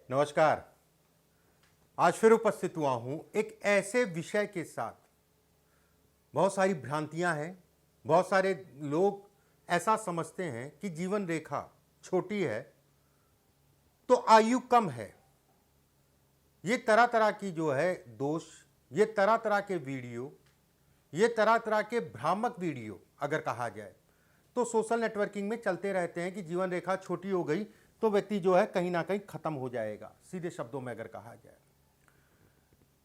नमस्कार। आज फिर उपस्थित हुआ हूं एक ऐसे विषय के साथ। बहुत सारी भ्रांतियां हैं। बहुत सारे लोग ऐसा समझते हैं कि जीवन रेखा छोटी है तो आयु कम है। ये तरह तरह की जो है दोष, ये तरह तरह के वीडियो, ये तरह तरह के भ्रामक वीडियो अगर कहा जाए तो सोशल नेटवर्किंग में चलते रहते हैं कि जीवन रेखा छोटी हो गई तो व्यक्ति जो है कहीं ना कहीं खत्म हो जाएगा। सीधे शब्दों में अगर कहा जाए,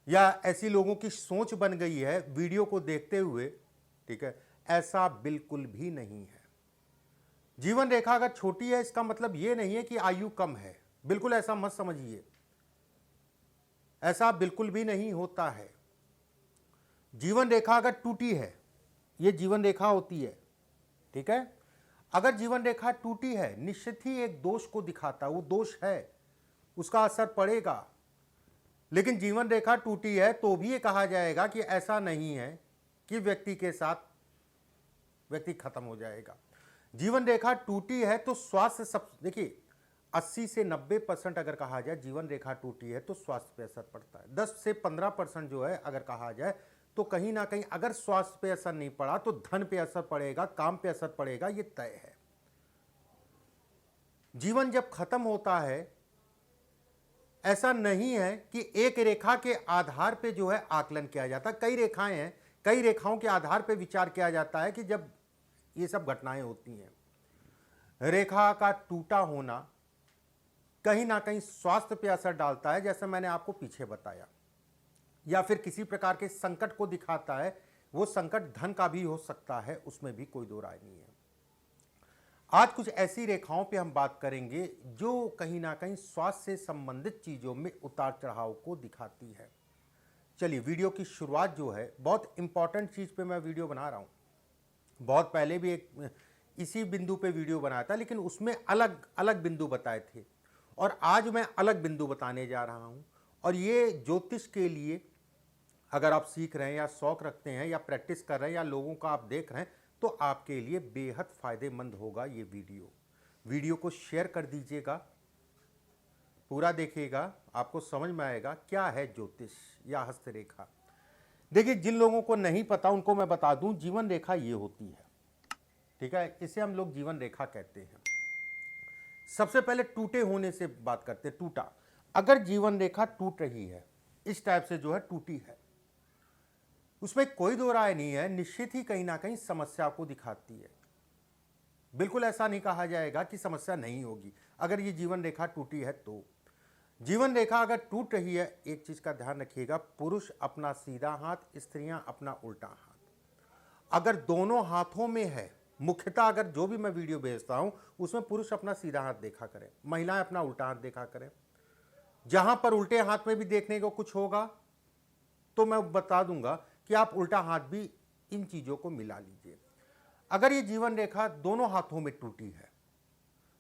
या ऐसी लोगों की सोच बन गई है वीडियो को देखते हुए। ठीक है, ऐसा बिल्कुल भी नहीं है। जीवन रेखा अगर छोटी है इसका मतलब यह नहीं है कि आयु कम है। बिल्कुल ऐसा मत समझिए, ऐसा बिल्कुल भी नहीं होता है। जीवन रेखा अगर टूटी है, यह जीवन रेखा होती है, ठीक है। अगर जीवन रेखा टूटी है निश्चित ही एक दोष को दिखाता है, वो दोष है, उसका असर पड़ेगा। लेकिन जीवन रेखा टूटी है तो भी ये कहा जाएगा कि ऐसा नहीं है कि व्यक्ति के साथ व्यक्ति खत्म हो जाएगा। जीवन रेखा टूटी है तो स्वास्थ्य सब, देखिए 80 से 90% अगर कहा जाए जीवन रेखा टूटी है तो स्वास्थ्य पे असर पड़ता है। 10 से 15% जो है अगर कहा जाए तो कहीं ना कहीं अगर स्वास्थ्य पे असर नहीं पड़ा तो धन पे असर पड़ेगा, काम पे असर पड़ेगा, ये तय है। जीवन जब खत्म होता है ऐसा नहीं है कि एक रेखा के आधार पे जो है आकलन किया जाता। कई रेखाएं हैं, कई रेखाओं के आधार पे विचार किया जाता है कि जब ये सब घटनाएं होती हैं। रेखा का टूटा होना कहीं ना कहीं स्वास्थ्य पे असर डालता है, जैसे मैंने आपको पीछे बताया, या फिर किसी प्रकार के संकट को दिखाता है। वो संकट धन का भी हो सकता है, उसमें भी कोई दो राय नहीं है। आज कुछ ऐसी रेखाओं पे हम बात करेंगे जो कहीं ना कहीं स्वास्थ्य से संबंधित चीजों में उतार चढ़ाव को दिखाती है। चलिए, वीडियो की शुरुआत जो है बहुत इंपॉर्टेंट चीज पे मैं वीडियो बना रहा हूं। बहुत पहले भी एक इसी बिंदु पे वीडियो बनाया था, लेकिन उसमें अलग अलग बिंदु बताए थे, और आज मैं अलग बिंदु बताने जा रहा हूं। और ये ज्योतिष के लिए अगर आप सीख रहे हैं या शौक रखते हैं या प्रैक्टिस कर रहे हैं या लोगों का आप देख रहे हैं तो आपके लिए बेहद फायदेमंद होगा ये वीडियो को शेयर कर दीजिएगा, पूरा देखिएगा, आपको समझ में आएगा क्या है ज्योतिष या हस्तरेखा। देखिए, जिन लोगों को नहीं पता उनको मैं बता दूं, जीवन रेखा ये होती है, ठीक है। इसे हम लोग जीवन रेखा कहते हैं। सबसे पहले टूटे होने से बात करते हैं। टूटा, अगर जीवन रेखा टूट रही है, इस टाइप से जो है टूटी है, उसमें कोई दो राय नहीं है, निश्चित ही कहीं ना कहीं समस्या को दिखाती है। बिल्कुल ऐसा नहीं कहा जाएगा कि समस्या नहीं होगी अगर ये जीवन रेखा टूटी है तो। जीवन रेखा अगर टूट रही है, एक चीज का ध्यान रखिएगा, पुरुष अपना सीधा हाथ, स्त्रियां अपना उल्टा हाथ। अगर दोनों हाथों में है, मुख्यतः अगर जो भी मैं वीडियो भेजता हूं उसमें पुरुष अपना सीधा हाथ देखा करें, महिलाएं अपना उल्टा हाथ देखा करें। जहां पर उल्टे हाथ में भी देखने को कुछ होगा तो मैं बता दूंगा कि आप उल्टा हाथ भी इन चीजों को मिला लीजिए। अगर ये जीवन रेखा दोनों हाथों में टूटी है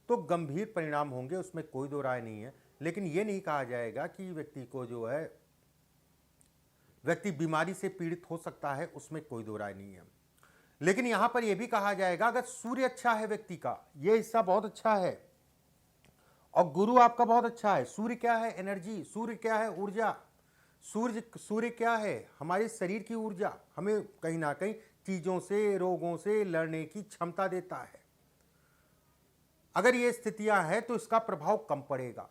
तो गंभीर परिणाम होंगे, उसमें कोई दो राय नहीं है। लेकिन यह नहीं कहा जाएगा कि व्यक्ति को जो है व्यक्ति बीमारी से पीड़ित हो सकता है, उसमें कोई दो राय नहीं है। लेकिन यहां पर यह भी कहा जाएगा अगर सूर्य अच्छा है, व्यक्ति का यह हिस्सा बहुत अच्छा है और गुरु आपका बहुत अच्छा है। सूर्य क्या है? एनर्जी। सूर्य क्या है? ऊर्जा। सूर्य क्या है? हमारे शरीर की ऊर्जा, हमें कहीं ना कहीं चीजों से, रोगों से लड़ने की क्षमता देता है। अगर ये स्थितियां हैं तो इसका प्रभाव कम पड़ेगा।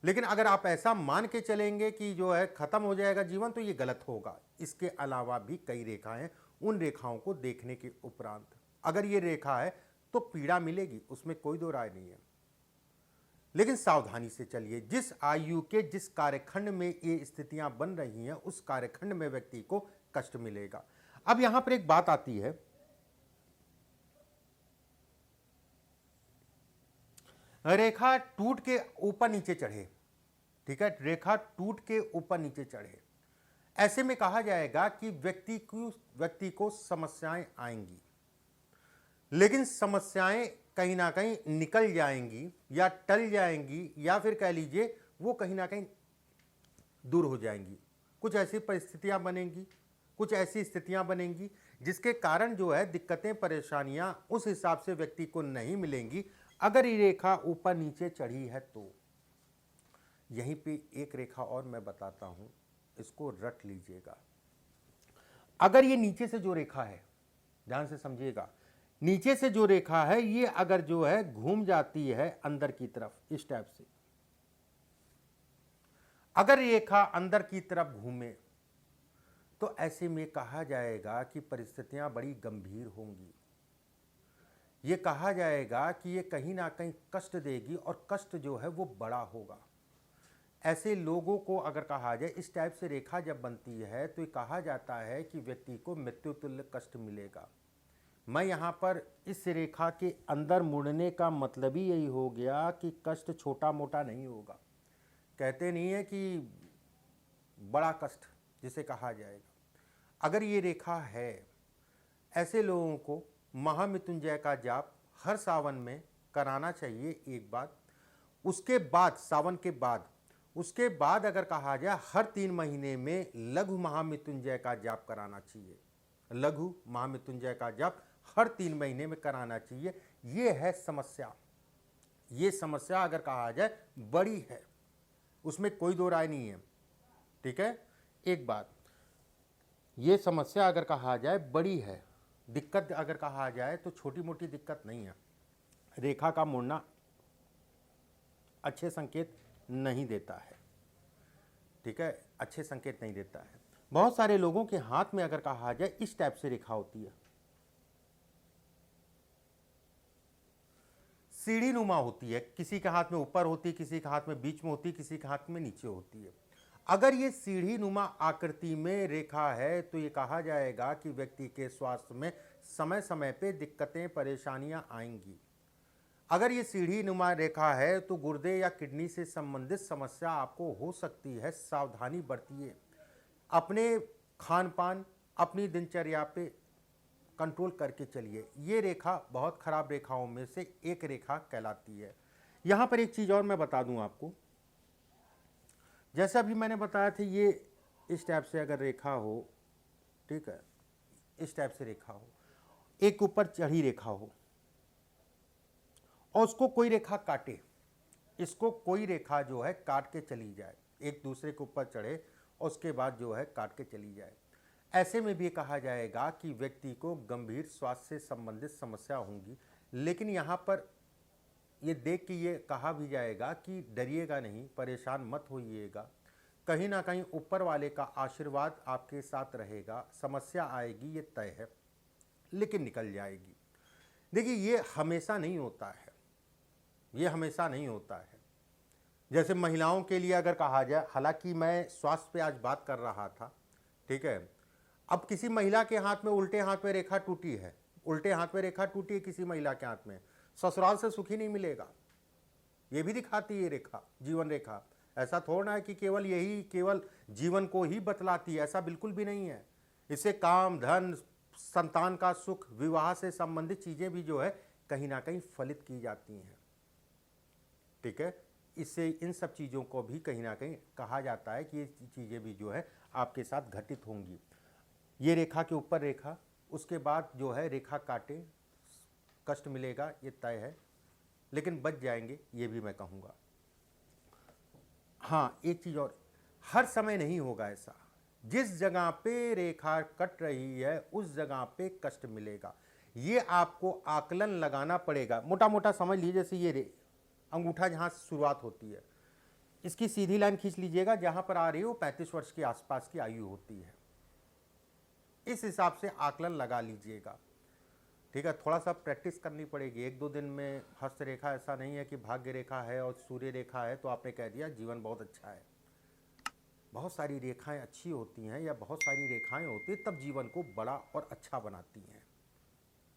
लेकिन अगर आप ऐसा मान के चलेंगे कि जो है खत्म हो जाएगा जीवन, तो ये गलत होगा। इसके अलावा भी कई रेखाएं, उन रेखाओं को देखने के उपरांत अगर ये रेखा है तो पीड़ा मिलेगी, उसमें कोई दो राय नहीं है। लेकिन सावधानी से चलिए। जिस आयु के जिस कार्यखंड में ये स्थितियां बन रही हैं उस कार्यखंड में व्यक्ति को कष्ट मिलेगा। अब यहां पर एक बात आती है, रेखा टूट के ऊपर नीचे चढ़े, ठीक है, रेखा टूट के ऊपर नीचे चढ़े, ऐसे में कहा जाएगा कि व्यक्ति को समस्याएं आएंगी। लेकिन समस्याएं कहीं ना कहीं निकल जाएंगी या टल जाएंगी, या फिर कह लीजिए वो कहीं ना कहीं दूर हो जाएंगी। कुछ ऐसी परिस्थितियां बनेंगी, कुछ ऐसी स्थितियां बनेंगी जिसके कारण जो है दिक्कतें, परेशानियां उस हिसाब से व्यक्ति को नहीं मिलेंगी अगर ये रेखा ऊपर नीचे चढ़ी है तो। यहीं पे एक रेखा और मैं बताता हूं, इसको रट लीजिएगा। अगर ये नीचे से जो रेखा है, ध्यान से समझिएगा, नीचे से जो रेखा है ये अगर जो है घूम जाती है अंदर की तरफ इस टाइप से, अगर रेखा अंदर की तरफ घूमे तो ऐसे में कहा जाएगा कि परिस्थितियां बड़ी गंभीर होंगी। ये कहा जाएगा कि ये कहीं ना कहीं कष्ट देगी और कष्ट जो है वो बड़ा होगा। ऐसे लोगों को अगर कहा जाए, इस टाइप से रेखा जब बनती है तो ये कहा जाता है कि व्यक्ति को मृत्युतुल्य कष्ट मिलेगा। मैं यहाँ पर इस रेखा के अंदर मुड़ने का मतलब ही यही हो गया कि कष्ट छोटा मोटा नहीं होगा। कहते नहीं है कि बड़ा कष्ट जिसे कहा जाएगा। अगर ये रेखा है, ऐसे लोगों को महामृत्युंजय का जाप हर सावन में कराना चाहिए एक बार। उसके बाद सावन के बाद, उसके बाद अगर कहा जाए हर 3 महीने में लघु महामृत्युंजय का जाप कराना चाहिए। लघु महामृत्युंजय का जाप हर 3 महीने में कराना चाहिए। ये है समस्या। ये समस्या अगर कहा जाए बड़ी है, उसमें कोई दो राय नहीं है। ठीक है, एक बात, ये समस्या अगर कहा जाए बड़ी है, दिक्कत अगर कहा जाए तो छोटी मोटी दिक्कत नहीं है। रेखा का मुड़ना अच्छे संकेत नहीं देता है। ठीक है, अच्छे संकेत नहीं देता है। बहुत सारे लोगों के हाथ में अगर कहा जाए इस टाइप से रेखा होती है, सीढ़ी नुमा होती है, किसी के हाथ में ऊपर होती है, किसी के हाथ में बीच में होती है, किसी के हाथ में नीचे होती है। अगर ये सीढ़ी नुमा आकृति में रेखा है तो ये कहा जाएगा कि व्यक्ति के स्वास्थ्य में समय समय पे दिक्कतें परेशानियां आएंगी। अगर ये सीढ़ी नुमा रेखा है तो गुर्दे या किडनी से संबंधित समस्या आपको हो सकती है। सावधानी बरतिए, अपने खान पान, अपनी दिनचर्या पे कंट्रोल करके चलिए। ये रेखा बहुत खराब रेखाओं में से एक रेखा कहलाती है। यहाँ पर एक चीज़ और मैं बता दूँ आपको, जैसा अभी मैंने बताया था, ये इस टाइप से अगर रेखा हो, ठीक है, इस टाइप से रेखा हो, एक ऊपर चढ़ी रेखा हो और उसको कोई रेखा काटे, इसको कोई रेखा जो है काट के चली जाए, एक दूसरे के ऊपर चढ़े और उसके बाद जो है काट के चली जाए, ऐसे में भी कहा जाएगा कि व्यक्ति को गंभीर स्वास्थ्य से संबंधित समस्या होंगी। लेकिन यहाँ पर ये देख के ये कहा भी जाएगा कि डरिएगा नहीं, परेशान मत होइएगा, कहीं ना कहीं ऊपर वाले का आशीर्वाद आपके साथ रहेगा। समस्या आएगी, ये तय है, लेकिन निकल जाएगी। देखिए, ये हमेशा नहीं होता है, ये हमेशा नहीं होता है। जैसे महिलाओं के लिए अगर कहा जाए, हालांकि मैं स्वास्थ्य पे आज बात कर रहा था, ठीक है, अब किसी महिला के हाथ में उल्टे हाथ में रेखा टूटी है, उल्टे हाथ में रेखा टूटी है किसी महिला के हाथ में, ससुराल से सुखी नहीं मिलेगा। ये भी दिखाती है रेखा, जीवन रेखा। ऐसा थोड़ा है कि केवल यही केवल जीवन को ही बतलाती है, ऐसा बिल्कुल भी नहीं है। इससे काम, धन, संतान का सुख, विवाह से संबंधित चीजें भी जो है कहीं ना कहीं फलित की जाती हैं। ठीक है, इससे इन सब चीज़ों को भी कहीं ना कहीं कहा जाता है कि ये चीज़ें भी जो है आपके साथ घटित होंगी। ये रेखा के ऊपर रेखा, उसके बाद जो है रेखा काटे, कष्ट मिलेगा, ये तय है, लेकिन बच जाएंगे, ये भी मैं कहूँगा। हाँ, एक चीज़ और, हर समय नहीं होगा ऐसा। जिस जगह पे रेखा कट रही है उस जगह पे कष्ट मिलेगा। ये आपको आकलन लगाना पड़ेगा। मोटा मोटा समझ लीजिए, जैसे ये अंगूठा जहाँ शुरुआत होती है, इसकी सीधी लाइन खींच लीजिएगा, जहाँ पर आ रही हो 35 वर्ष के आसपास की आयु होती है। इस हिसाब से आकलन लगा लीजिएगा। ठीक है, थोड़ा सा प्रैक्टिस करनी पड़ेगी। 1-2 दिन में हस्त रेखा ऐसा नहीं है कि भाग्य रेखा है और सूर्य रेखा है तो आपने कह दिया जीवन बहुत अच्छा है। बहुत सारी रेखाएं अच्छी होती हैं या बहुत सारी रेखाएं होती हैं तब जीवन को बड़ा और अच्छा बनाती हैं।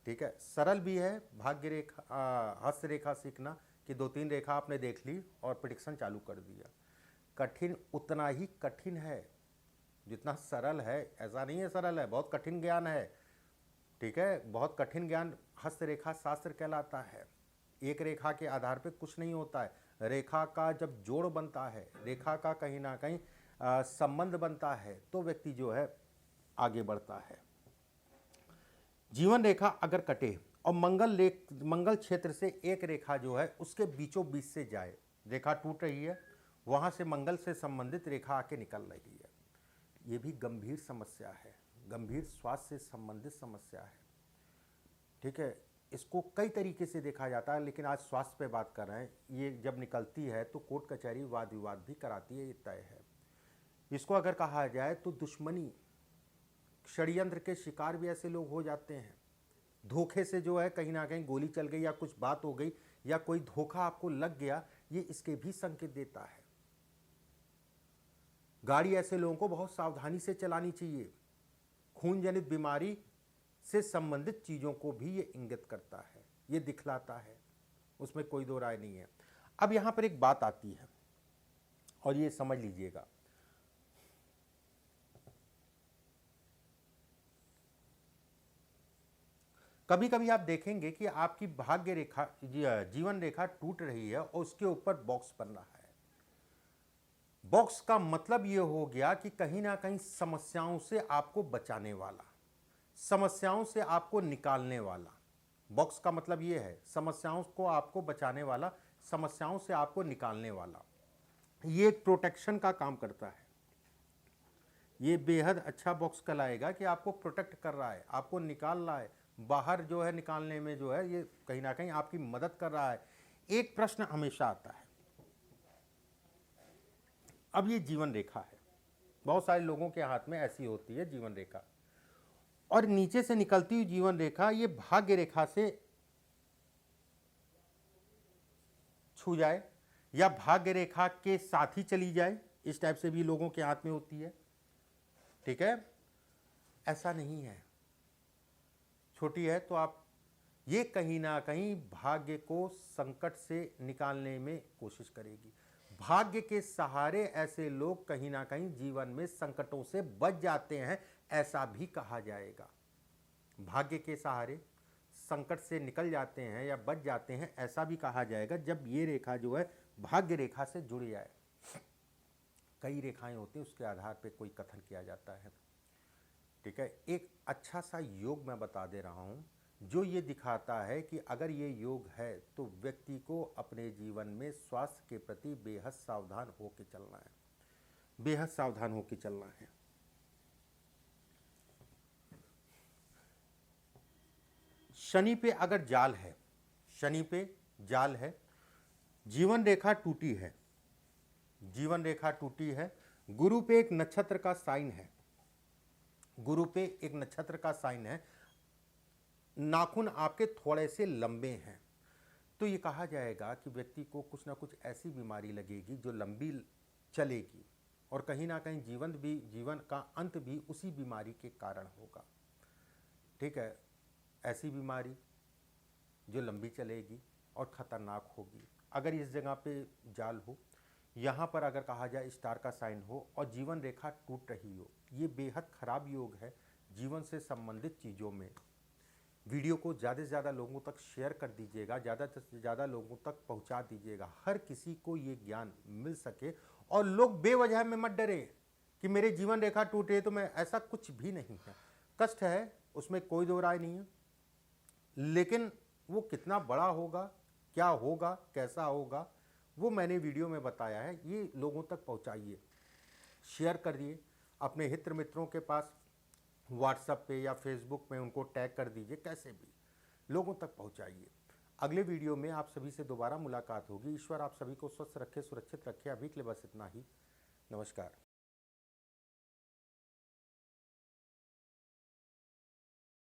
ठीक है, सरल भी है भाग्य रेखा, हस्त रेखा सीखना कि 2-3 रेखा आपने देख ली और प्रेडिक्शन चालू कर दिया। कठिन उतना ही कठिन है जितना सरल है। ऐसा नहीं है सरल है, बहुत कठिन ज्ञान है। ठीक है, बहुत कठिन ज्ञान हस्तरेखा शास्त्र कहलाता है। एक रेखा के आधार पे कुछ नहीं होता है। रेखा का जब जोड़ बनता है, रेखा का कहीं ना कहीं संबंध बनता है तो व्यक्ति जो है आगे बढ़ता है। जीवन रेखा अगर कटे और मंगल क्षेत्र से एक रेखा जो है उसके बीचों बीच से जाए, रेखा टूट रही है, वहाँ से मंगल से संबंधित रेखा आके निकल रही है। ये भी गंभीर समस्या है, गंभीर स्वास्थ्य से संबंधित समस्या है। ठीक है, इसको कई तरीके से देखा जाता है, लेकिन आज स्वास्थ्य पे बात कर रहे हैं। ये जब निकलती है तो कोर्ट कचहरी वाद विवाद भी कराती है, ये तय है। इसको अगर कहा जाए तो दुश्मनी, षड्यंत्र के शिकार भी ऐसे लोग हो जाते हैं। धोखे से जो है कहीं ना कहीं गोली चल गई या कुछ बात हो गई या कोई धोखा आपको लग गया, ये इसके भी संकेत देता है। गाड़ी ऐसे लोगों को बहुत सावधानी से चलानी चाहिए। खून जनित बीमारी से संबंधित चीज़ों को भी ये इंगित करता है, ये दिखलाता है, उसमें कोई दो राय नहीं है। अब यहाँ पर एक बात आती है और ये समझ लीजिएगा, कभी कभी आप देखेंगे कि आपकी भाग्य रेखा, जीवन रेखा टूट रही है और उसके ऊपर बॉक्स बन रहा है। बॉक्स का मतलब ये हो गया कि कहीं ना कहीं समस्याओं से आपको बचाने वाला, समस्याओं से आपको निकालने वाला। बॉक्स का मतलब ये है समस्याओं को आपको बचाने वाला, समस्याओं से आपको निकालने वाला। ये एक प्रोटेक्शन का काम करता है। ये बेहद अच्छा बॉक्स कहलाएगा कि आपको प्रोटेक्ट कर रहा है, आपको निकाल रहा है, बाहर जो है निकालने में जो है ये कहीं ना कहीं आपकी मदद कर रहा है। एक प्रश्न हमेशा आता है, अब ये जीवन रेखा है, बहुत सारे लोगों के हाथ में ऐसी होती है जीवन रेखा, और नीचे से निकलती हुई जीवन रेखा ये भाग्य रेखा से छू जाए या भाग्य रेखा के साथ ही चली जाए, इस टाइप से भी लोगों के हाथ में होती है। ठीक है, ऐसा नहीं है। छोटी है तो आप ये कहीं ना कहीं भाग्य को संकट से निकालने में कोशिश करेगी। भाग्य के सहारे ऐसे लोग कहीं ना कहीं जीवन में संकटों से बच जाते हैं, ऐसा भी कहा जाएगा। भाग्य के सहारे संकट से निकल जाते हैं या बच जाते हैं, ऐसा भी कहा जाएगा जब ये रेखा जो है भाग्य रेखा से जुड़ जाए। कई रेखाएं होती हैं, उसके आधार पे कोई कथन किया जाता है। ठीक है, एक अच्छा सा योग मैं बता दे रहा हूँ जो ये दिखाता है कि अगर ये योग है तो व्यक्ति को अपने जीवन में स्वास्थ्य के प्रति बेहद सावधान होकर चलना है, बेहद सावधान होकर चलना है। शनि पे अगर जाल है, शनि पे जाल है, जीवन रेखा टूटी है, जीवन रेखा टूटी है, गुरु पे एक नक्षत्र का साइन है, गुरु पे एक नक्षत्र का साइन है, नाखून आपके थोड़े से लंबे हैं, तो ये कहा जाएगा कि व्यक्ति को कुछ ना कुछ ऐसी बीमारी लगेगी जो लंबी चलेगी और कहीं ना कहीं जीवन का अंत भी उसी बीमारी के कारण होगा। ठीक है, ऐसी बीमारी जो लंबी चलेगी और ख़तरनाक होगी। अगर इस जगह पे जाल हो, यहाँ पर अगर कहा जाए स्टार का साइन हो और जीवन रेखा टूट रही हो, ये बेहद ख़राब योग है। जीवन से संबंधित चीज़ों में वीडियो को ज़्यादा से ज़्यादा लोगों तक शेयर कर दीजिएगा, ज़्यादा से ज़्यादा लोगों तक पहुँचा दीजिएगा, हर किसी को ये ज्ञान मिल सके। और लोग बेवजह में मत डरे कि मेरे जीवन रेखा टूटे तो मैं, ऐसा कुछ भी नहीं है। कष्ट है, उसमें कोई दो राय नहीं है, लेकिन वो कितना बड़ा होगा, क्या होगा, कैसा होगा, वो मैंने वीडियो में बताया है। ये लोगों तक पहुंचाइए, शेयर करिए अपने हित मित्रों के पास, व्हाट्सएप पे या फेसबुक में उनको टैग कर दीजिए, कैसे भी लोगों तक पहुंचाइए। अगले वीडियो में आप सभी से दोबारा मुलाकात होगी। ईश्वर आप सभी को स्वस्थ रखे, सुरक्षित रखे। अभी के लिए बस इतना ही। नमस्कार।